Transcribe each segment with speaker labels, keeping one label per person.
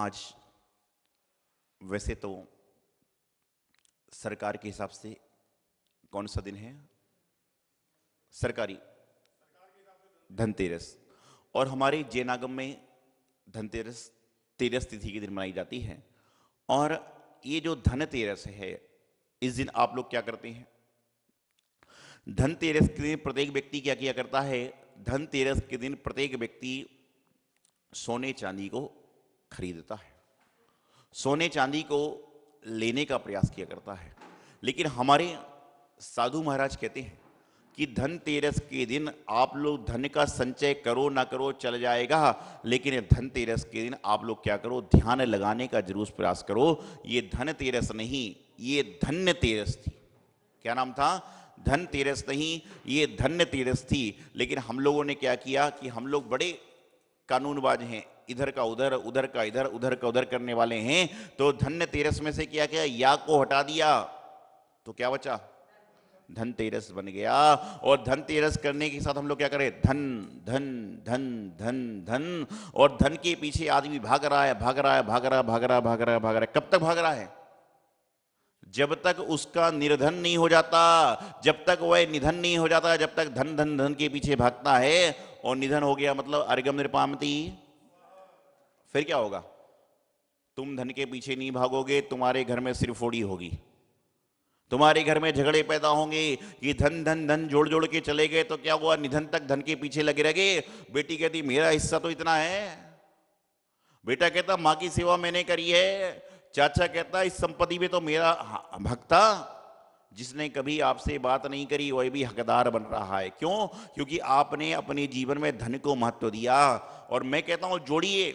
Speaker 1: आज वैसे तो सरकार के हिसाब से कौन सा दिन है? सरकारी धनतेरस। और हमारे जैनागम में धनतेरस तेरस तिथि के दिन मनाई जाती है। और ये जो धनतेरस है, इस दिन आप लोग क्या करते हैं? धनतेरस के दिन प्रत्येक व्यक्ति क्या किया करता है? धनतेरस के दिन प्रत्येक व्यक्ति सोने चांदी को खरीदता है, सोने चांदी को लेने का प्रयास किया करता है। लेकिन हमारे साधु महाराज कहते हैं कि धनतेरस के दिन आप लोग धन का संचय करो ना करो चल जाएगा, लेकिन धनतेरस के दिन आप लोग क्या करो? ध्यान लगाने का जरूर प्रयास करो। ये धनतेरस नहीं, ये धन्य तेरस थी। क्या नाम था? धनतेरस नहीं, ये धन्य तेरस थी। लेकिन हम लोगों ने क्या किया कि हम लोग बड़े कानूनबाज हैं, इधर का उधर, उधर का इधर, उधर का उधर करने वाले हैं। तो धन्य तेरस में से क्या किया? या को हटा दिया तो क्या बचा? धनतेरस बन गया। और धनतेरस करने के साथ हम लोग क्या करें? धन धन धन धन धन। और धन के पीछे आदमी भाग रहा है, भाग रहा है, भाग रहा है, भाग रहा है, भाग रहा है, भाग रहा है। कब तक भाग रहा है? जब तक उसका निर्धन नहीं हो जाता, जब तक वह निधन नहीं हो जाता, जब तक धन धन धन के पीछे भागता है। और निधन हो गया मतलब अर्गम निरपामति, फिर क्या होगा? तुम धन के पीछे नहीं भागोगे, तुम्हारे घर में सिरफोड़ी होगी, तुम्हारे घर में झगड़े पैदा होंगे कि धन धन धन जोड़ जोड़ के चले गए तो क्या हुआ? निधन तक धन के पीछे लगे रह गए। बेटी कहती मेरा हिस्सा तो इतना है, बेटा कहता माँ की सेवा मैंने करी है, चाचा कहता इस संपत्ति में तो मेरा हक था। जिसने कभी आपसे बात नहीं करी वह भी हकदार बन रहा है। क्यों? क्योंकि आपने अपने जीवन में धन को महत्व दिया। और मैं कहता हूं जोड़िए,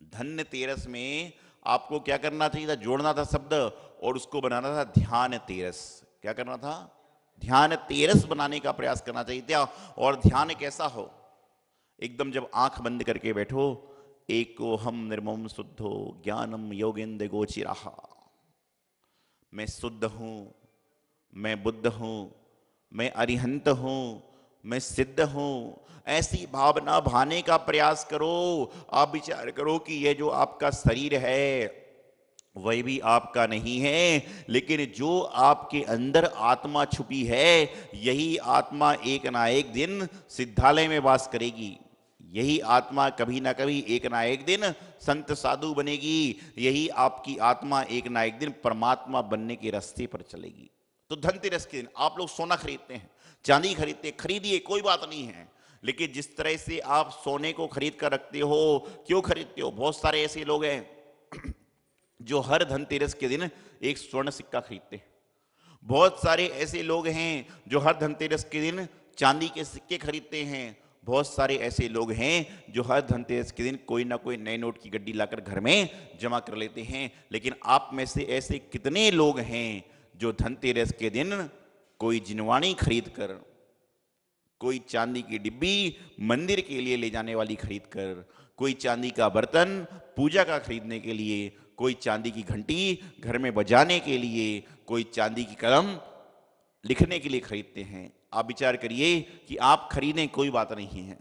Speaker 1: धन्य तेरस में आपको क्या करना चाहिए था? जोड़ना था शब्द और उसको बनाना था ध्यान तेरस। क्या करना था? ध्यान तेरस बनाने का प्रयास करना चाहिए था। और ध्यान कैसा हो? एकदम जब आंख बंद करके बैठो, एको हम निर्मम शुद्धो ज्ञानम योगेंद्र गोचिराहा। मैं शुद्ध हूं, मैं बुद्ध हूं, मैं अरिहंत हूं, मैं सिद्ध हूं। ऐसी भावना भाने का प्रयास करो। आप विचार करो कि यह जो आपका शरीर है वह भी आपका नहीं है, लेकिन जो आपके अंदर आत्मा छुपी है, यही आत्मा एक ना एक दिन सिद्धालय में वास करेगी। यही आत्मा कभी ना कभी एक ना एक दिन संत साधु बनेगी। यही आपकी आत्मा एक ना एक दिन परमात्मा बनने के रास्ते पर चलेगी। तो धनतेरस के दिन आप लोग सोना खरीदते हैं, चांदी खरीदते हैं, खरीदिए, कोई बात नहीं है। लेकिन जिस तरह से आप सोने को खरीद कर रखते हो, क्यों खरीदते हो? बहुत सारे ऐसे लोग हैं जो हर धनतेरस के दिन एक स्वर्ण सिक्का खरीदते हैं। बहुत सारे ऐसे लोग हैं जो हर धनतेरस के दिन चांदी के सिक्के खरीदते हैं। बहुत सारे ऐसे लोग हैं जो हर धनतेरस के दिन कोई ना कोई नए नोट की गड्डी लाकर घर में जमा कर लेते हैं। लेकिन आप में से ऐसे कितने लोग हैं जो धनतेरस के दिन कोई जिनवाणी खरीद कर, कोई चांदी की डिब्बी मंदिर के लिए ले जाने वाली खरीद कर, कोई चांदी का बर्तन पूजा का खरीदने के लिए, कोई चांदी की घंटी घर में बजाने के लिए, कोई चांदी की कलम लिखने के लिए खरीदते हैं। आप विचार करिए कि आप खरीदें, कोई बात नहीं है,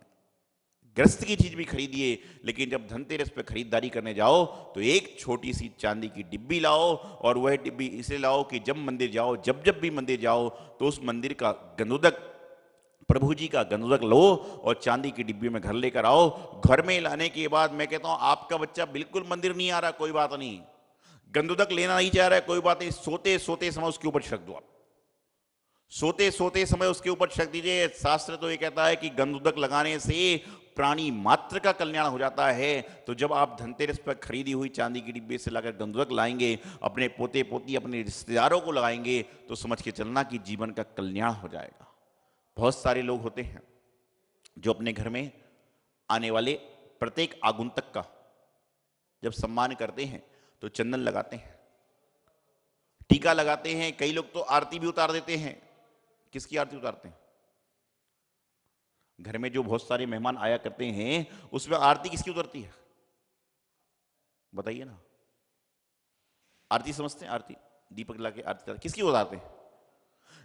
Speaker 1: ग्रस्त की चीज भी खरीदिए, लेकिन जब धनतेरस पे खरीदारी करने जाओ तो एक छोटी सी चांदी की डिब्बी लाओ। और वह डिब्बी इसलिए लाओ कि जब मंदिर जाओ, जब जब भी मंदिर जाओ, तो उस मंदिर का गंधोदक, प्रभु जी का गंधोदक लो और चांदी की डिब्बी में घर लेकर आओ। घर में लाने के बाद मैं कहता हूं आपका बच्चा बिल्कुल मंदिर नहीं आ रहा, कोई बात नहीं, गंधोदक लेना नहीं चाह रहा है, कोई बात नहीं, सोते सोते समय उसके ऊपर छिड़क दो। आप सोते सोते समय उसके ऊपर छिड़क दीजिए। शास्त्र तो ये कहता है कि गंधोदक लगाने से प्राणी मात्र का कल्याण हो जाता है। तो जब आप धनतेरस पर खरीदी हुई चांदी की डिब्बे से लाकर गंधोदक लाएंगे, अपने पोते पोती, अपने रिश्तेदारों को लगाएंगे, तो समझ के चलना कि जीवन का कल्याण हो जाएगा। बहुत सारे लोग होते हैं जो अपने घर में आने वाले प्रत्येक आगुंतक का जब सम्मान करते हैं तो चंदन लगाते हैं, टीका लगाते हैं, कई लोग तो आरती भी उतार देते हैं। किसकी आरती उतारते हैं? घर में जो बहुत सारे मेहमान आया करते हैं उसमें आरती किसकी उतरती है? बताइए ना। आरती समझते हैं? आरती दीपक ला के आरती किसकी उतारते हैं?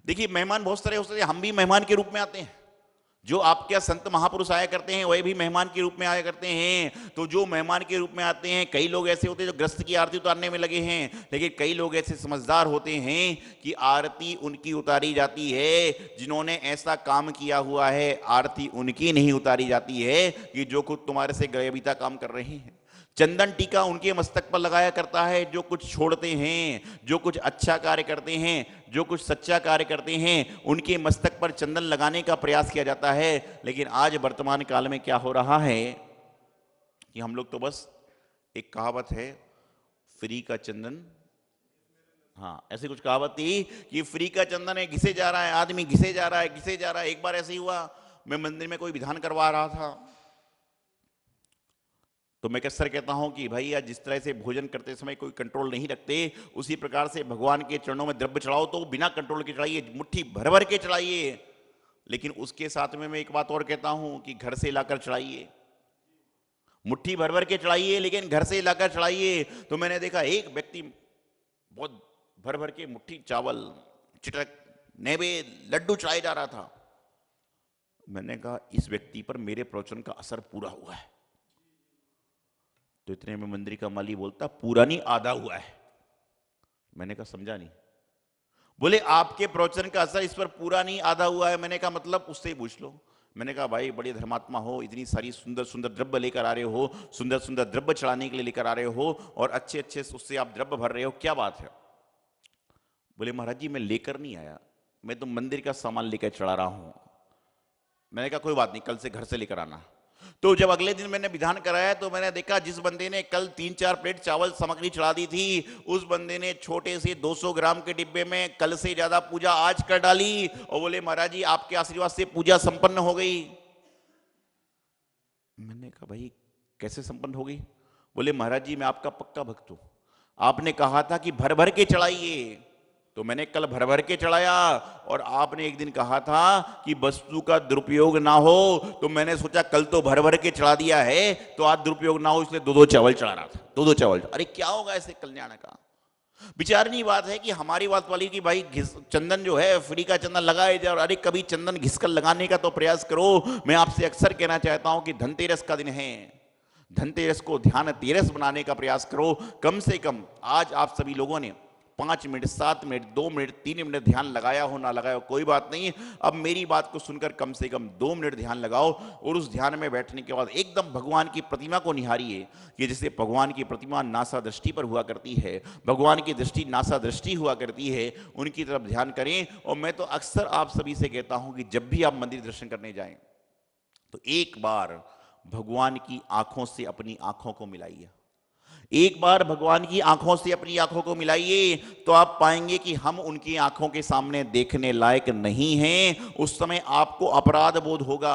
Speaker 1: देखिए मेहमान बहुत सारे होते हैं, हम भी मेहमान के रूप में आते हैं। जो आपके यहाँ संत महापुरुष आया करते हैं वही भी मेहमान के रूप में आया करते हैं। तो जो मेहमान के रूप में आते हैं, कई लोग ऐसे होते हैं जो ग्रस्त की आरती उतारने में लगे हैं, लेकिन कई लोग ऐसे समझदार होते हैं कि आरती उनकी उतारी जाती है जिन्होंने ऐसा काम किया हुआ है, आरती उनकी नहीं उतारी जाती है कि जो खुद तुम्हारे से गैरबीता काम कर रहे हैं। चंदन टीका उनके मस्तक पर लगाया करता है जो कुछ छोड़ते हैं, जो कुछ अच्छा कार्य करते हैं, जो कुछ सच्चा कार्य करते हैं, उनके मस्तक पर चंदन लगाने का प्रयास किया जाता है। लेकिन आज वर्तमान काल में क्या हो रहा है कि हम लोग तो बस, एक कहावत है, फ्री का चंदन, हाँ ऐसी कुछ कहावत थी कि फ्री का चंदन है, घिसे जा रहा है, आदमी घिसे जा रहा है, घिसे जा रहा है। एक बार ऐसे ही हुआ, मैं मंदिर में कोई विधान करवा रहा था, तो मैं अक्सर कहता हूं कि भैया जिस तरह से भोजन करते समय कोई कंट्रोल नहीं रखते, उसी प्रकार से भगवान के चरणों में द्रव्य चढ़ाओ तो बिना कंट्रोल के चढ़ाइए, मुट्ठी भर भर के चढ़ाइए। लेकिन उसके साथ में मैं एक बात और कहता हूं कि घर से लाकर चढ़ाइए, मुट्ठी भर भर के चढ़ाइए लेकिन घर से लाकर चढ़ाइए। तो मैंने देखा एक व्यक्ति बहुत भर भर के मुट्ठी चावल, चिटक, नैवेद्य, लड्डू चढ़ाए जा रहा था। मैंने कहा इस व्यक्ति पर मेरे प्रवचन का असर पूरा हुआ है। तो इतने में मंदिर का माली बोलता पूरा नहीं, आधा हुआ है। मैंने कहा समझा नहीं। बोले आपके प्रवचन का असर इस पर पूरा नहीं, आधा हुआ है। मैंने कहा मतलब, उससे ही पूछ लो। मैंने कहा भाई बड़े धर्मात्मा हो, इतनी सारी सुंदर सुंदर द्रव्य लेकर आ रहे हो, सुंदर सुंदर द्रव्य चढ़ाने के लिए लेकर आ रहे हो, और अच्छे अच्छे उससे आप द्रव्य भर रहे हो, क्या बात है? बोले महाराज जी मैं लेकर नहीं आया, मैं तो मंदिर का सामान लेकर चढ़ा रहा हूं। मैंने कहा कोई बात नहीं, कल से घर से लेकर आना। तो जब अगले दिन मैंने विधान कराया तो मैंने देखा जिस बंदे ने कल 3-4 प्लेट चावल सामग्री चढ़ा दी थी, उस बंदे ने छोटे से 200 ग्राम के डिब्बे में कल से ज्यादा पूजा आज कर डाली, और बोले महाराज जी आपके आशीर्वाद से पूजा संपन्न हो गई। मैंने कहा भाई कैसे संपन्न हो गई? बोले महाराज जी मैं आपका पक्का भक्त हूं, आपने कहा था कि भर भर के चढ़ाइए, तो मैंने कल भर भर के चढ़ाया। और आपने एक दिन कहा था कि वस्तु का दुरुपयोग ना हो, तो मैंने सोचा कल तो भर भर के चढ़ा दिया है तो आज दुरुपयोग ना हो, इसलिए 2-2 चावल चढ़ा रहा था, 2-2 चावल। अरे क्या होगा ऐसे कल्याण का? विचारनीय बात है कि हमारी बात वाली कि भाई चंदन जो है फ्री का चंदन लगाए जाए, और अरे कभी चंदन घिसकर लगाने का तो प्रयास करो। मैं आपसे अक्सर कहना चाहता हूं कि धनतेरस का दिन है, धनतेरस को ध्यान तेरस बनाने का प्रयास करो। कम से कम आज आप सभी लोगों ने 5 मिनट, 7 मिनट, 2 मिनट, 3 मिनट ध्यान लगाया हो ना लगाया हो कोई बात नहीं, अब मेरी बात को सुनकर कम से कम 2 मिनट ध्यान लगाओ, और उस ध्यान में बैठने के बाद एकदम भगवान की प्रतिमा को निहारिए कि जैसे भगवान की प्रतिमा नासा दृष्टि पर हुआ करती है, भगवान की दृष्टि नासा दृष्टि हुआ करती है, उनकी तरफ ध्यान करें। और मैं तो अक्सर आप सभी से कहता हूं कि जब भी आप मंदिर दर्शन करने जाएं तो एक बार भगवान की आंखों से अपनी आंखों को मिलाइए, एक बार भगवान की आंखों से अपनी आंखों को मिलाइए, तो आप पाएंगे कि हम उनकी आंखों के सामने देखने लायक नहीं हैं। उस समय आपको अपराध बोध होगा,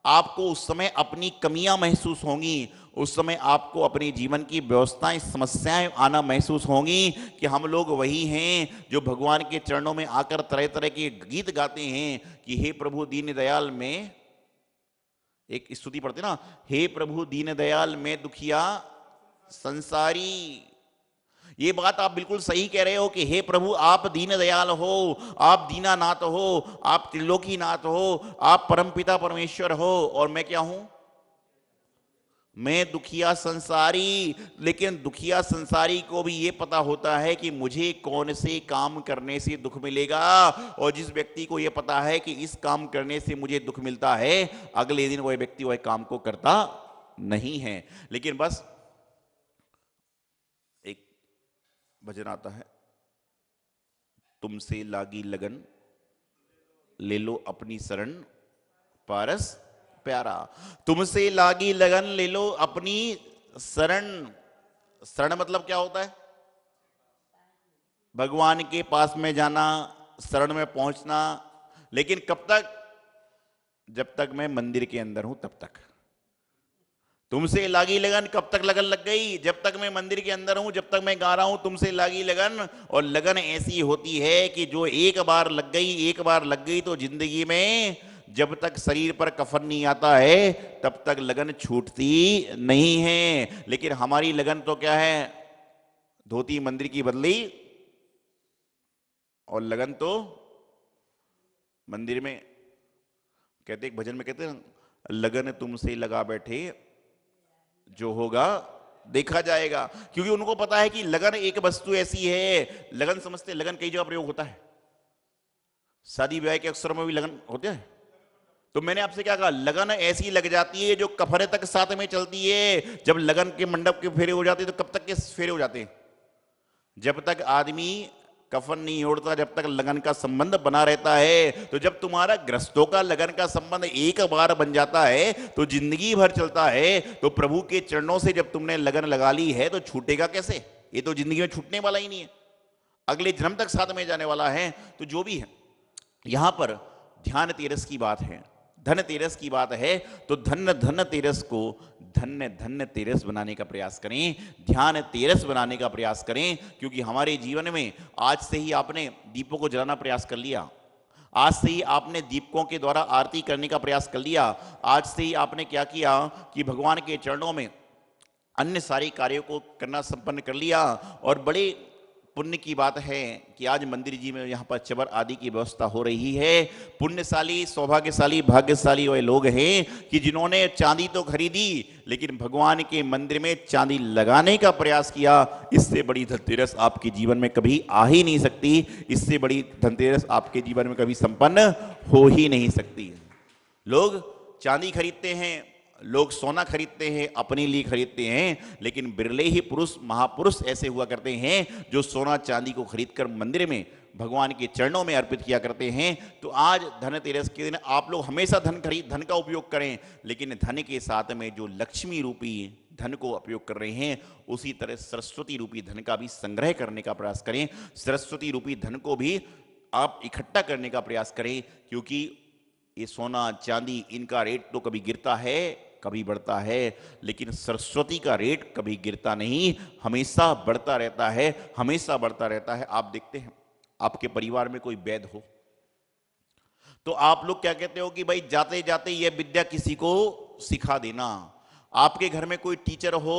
Speaker 1: आपको उस समय अपनी कमियां महसूस होंगी, उस समय आपको अपने जीवन की व्यवस्थाएं, समस्याएं आना महसूस होंगी कि हम लोग वही हैं जो भगवान के चरणों में आकर तरह तरह के गीत गाते हैं कि हे प्रभु दीन दयाल, में एक स्तुति पढ़ते ना, हे प्रभु दीन दयाल मैं दुखिया संसारी। ये बात आप बिल्कुल सही कह रहे हो कि हे प्रभु आप दीन दयाल हो, आप दीनानाथ हो, आप त्रिलोकीनाथ हो, आप परमपिता परमेश्वर हो, और मैं क्या हूं? मैं दुखिया संसारी। लेकिन दुखिया संसारी को भी ये पता होता है कि मुझे कौन से काम करने से दुख मिलेगा, और जिस व्यक्ति को ये पता है कि इस काम करने से मुझे दुख मिलता है, अगले दिन वह व्यक्ति वह काम को करता नहीं है। लेकिन बस एक भजन आता है, तुमसे लागी लगन ले लो अपनी शरण पारस प्यारा। तुमसे लागी लगन ले लो अपनी शरण। शरण मतलब क्या होता है? भगवान के पास में जाना, शरण में पहुंचना। लेकिन कब तक? जब तक मैं मंदिर के अंदर हूं तब तक। तुमसे लागी लगन, कब तक लगन लग गई? जब तक मैं मंदिर के अंदर हूं, जब तक मैं गा रहा हूं तुमसे लागी लगन। और लगन ऐसी होती है कि जो एक बार लग गई, एक बार लग गई तो जिंदगी में जब तक शरीर पर कफन नहीं आता है तब तक लगन छूटती नहीं है। लेकिन हमारी लगन तो क्या है? धोती मंदिर की बदली, और लगन तो मंदिर में। कहते एक भजन में कहते हैं, लगन तुमसे लगा बैठे जो होगा देखा जाएगा। क्योंकि उनको पता है कि लगन एक वस्तु ऐसी है, लगन समझते, लगन कई जगह प्रयोग होता है, शादी ब्याह के अवसरों में भी लगन होते हैं। तो मैंने आपसे क्या कहा, लगन ऐसी लग जाती है जो कफन तक साथ में चलती है। जब लगन के मंडप के फेरे हो जाते हैं तो कब तक के फेरे हो जाते हैं? जब तक आदमी कफन नहीं ओढ़ता, जब तक लगन का संबंध बना रहता है। तो जब तुम्हारा गृहस्थों का लगन का संबंध एक बार बन जाता है तो जिंदगी भर चलता है। तो प्रभु के चरणों से जब तुमने लगन लगा ली है तो छूटेगा कैसे? ये तो जिंदगी में छूटने वाला ही नहीं है, अगले जन्म तक साथ में जाने वाला है। तो जो भी है, यहां पर ध्यान तेरस की बात है, धन तेरस की बात है। तो धन्य धन्य तेरस को धन्य धन्य तेरस बनाने का प्रयास करें, ध्यान तेरस बनाने का प्रयास करें। क्योंकि हमारे जीवन में आज से ही आपने दीपों को जलाना प्रयास कर लिया, आज से ही आपने दीपकों के द्वारा आरती करने का प्रयास कर लिया, आज से ही आपने क्या किया कि भगवान के चरणों में अन्य सारे कार्यों को करना संपन्न कर लिया। और बड़े पुण्य की बात है कि आज मंदिर जी में यहाँ पर चबर आदि की व्यवस्था हो रही है। पुण्यशाली, सौभाग्यशाली, भाग्यशाली वे लोग हैं कि जिन्होंने चांदी तो खरीदी लेकिन भगवान के मंदिर में चांदी लगाने का प्रयास किया। इससे बड़ी धनतेरस आपके जीवन में कभी आ ही नहीं सकती, इससे बड़ी धनतेरस आपके जीवन में कभी संपन्न हो ही नहीं सकती। लोग चांदी खरीदते हैं, लोग सोना खरीदते हैं, अपने लिए खरीदते हैं, लेकिन बिरले ही पुरुष, महापुरुष ऐसे हुआ करते हैं जो सोना चांदी को खरीदकर मंदिर में भगवान के चरणों में अर्पित किया करते हैं। तो आज धनतेरस के दिन आप लोग हमेशा धन का उपयोग करें, लेकिन धन के साथ में जो लक्ष्मी रूपी धन को उपयोग कर रहे हैं, उसी तरह सरस्वती रूपी धन का भी संग्रह करने का प्रयास करें। सरस्वती रूपी धन को भी आप इकट्ठा करने का प्रयास करें। क्योंकि ये सोना चांदी, इनका रेट तो कभी गिरता है कभी बढ़ता है, लेकिन सरस्वती का रेट कभी गिरता नहीं, हमेशा बढ़ता रहता है, हमेशा बढ़ता रहता है। आप देखते हैं आपके परिवार में कोई वैद्य हो तो आप लोग क्या कहते हो कि भाई जाते जाते ये विद्या किसी को सिखा देना। आपके घर में कोई टीचर हो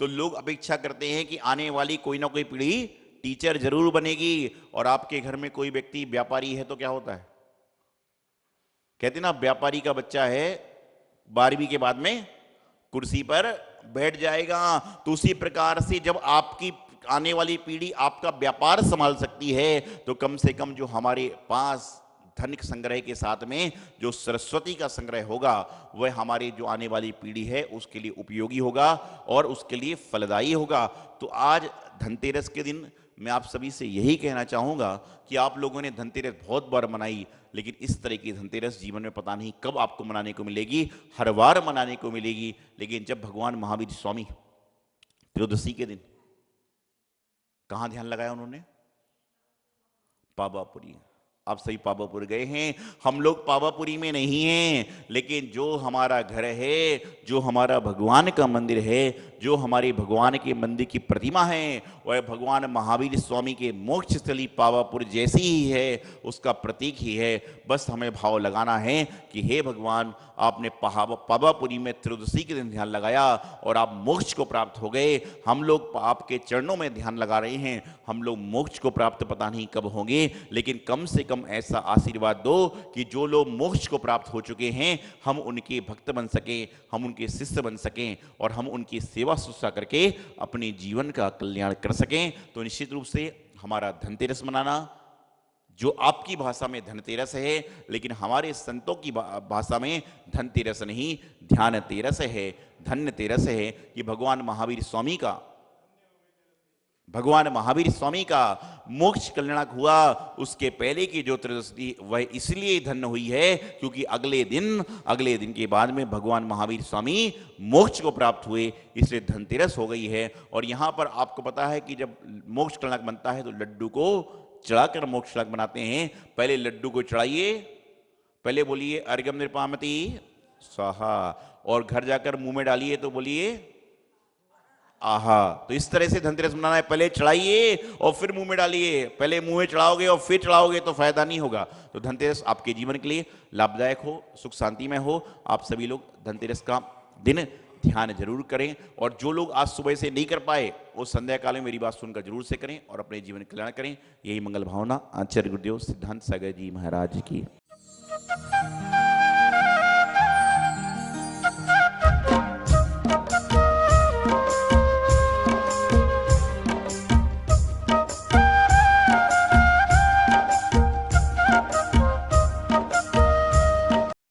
Speaker 1: तो लोग अपेक्षा करते हैं कि आने वाली कोई ना कोई पीढ़ी टीचर जरूर बनेगी। और आपके घर में कोई व्यक्ति व्यापारी है तो क्या होता है, कहते ना व्यापारी का बच्चा है 12वीं के बाद में कुर्सी पर बैठ जाएगा। तो उसी प्रकार से जब आपकी आने वाली पीढ़ी आपका व्यापार संभाल सकती है तो कम से कम जो हमारे पास धन संग्रह के साथ में जो सरस्वती का संग्रह होगा वह हमारी जो आने वाली पीढ़ी है उसके लिए उपयोगी होगा और उसके लिए फलदायी होगा। तो आज धनतेरस के दिन मैं आप सभी से यही कहना चाहूंगा कि आप लोगों ने धनतेरस बहुत बार मनाई, लेकिन इस तरह की धनतेरस जीवन में पता नहीं कब आपको मनाने को मिलेगी, हर बार मनाने को मिलेगी। लेकिन जब भगवान महावीर स्वामी त्रयोदशी के दिन कहां ध्यान लगाया उन्होंने? पावापुरी। आप सही पावापुर गए हैं। हम लोग पावापुरी में नहीं हैं, लेकिन जो हमारा घर है, जो हमारा भगवान का मंदिर है, जो हमारे भगवान के मंदिर की प्रतिमा है, वह भगवान महावीर स्वामी के मोक्ष स्थली पावापुर जैसी ही है, उसका प्रतीक ही है। बस हमें भाव लगाना है कि हे भगवान, आपने पावापुरी में त्रयोदशी के दिन ध्यान लगाया और आप मोक्ष को प्राप्त हो गए। हम लोग आपके चरणों में ध्यान लगा रहे हैं, हम लोग मोक्ष को प्राप्त पता नहीं कब होंगे, लेकिन कम से कम ऐसा आशीर्वाद दो कि जो लोग मोक्ष को प्राप्त हो चुके हैं हम उनके भक्त बन सकें, हम उनके शिष्य बन सकें और हम उनकी सेवा शुश्रूषा करके अपने जीवन का कल्याण कर सकें। तो निश्चित रूप से हमारा धनतेरस मनाना, जो आपकी भाषा में धनतेरस है, लेकिन हमारे संतों की भाषा में धनतेरस नहीं ध्यान तेरस है, धन्य तेरस है कि भगवान महावीर स्वामी का मोक्ष कल्याणक हुआ। उसके पहले की जो त्रयोदशी वह इसलिए धन्य हुई है क्योंकि अगले दिन के बाद में भगवान महावीर स्वामी मोक्ष को प्राप्त हुए, इसलिए धनतेरस हो गई है। और यहाँ पर आपको पता है कि जब मोक्ष कल्याणक बनता है तो लड्डू को चढ़ाकर मोक्ष कल्याणक बनाते हैं। पहले लड्डू को चढ़ाइए, पहले बोलिए अर्घ्यम निर्पामति स्वाहा, और घर जाकर मुंह में डालिए तो बोलिए आहा। तो इस तरह से धनतेरस मनाना है, पहले चढ़ाइए और फिर मुंह में डालिए। पहले मुंह में चढ़ाओगे और फिर चढ़ाओगे तो फायदा नहीं होगा। तो धनतेरस आपके जीवन के लिए लाभदायक हो, सुख शांति में हो। आप सभी लोग धनतेरस का दिन ध्यान जरूर करें, और जो लोग आज सुबह से नहीं कर पाए वो संध्या काल में मेरी बात सुनकर जरूर से करें और अपने जीवन कल्याण करें। यही मंगल भावना आचार्य गुरुदेव सिद्धांत सागर जी महाराज की।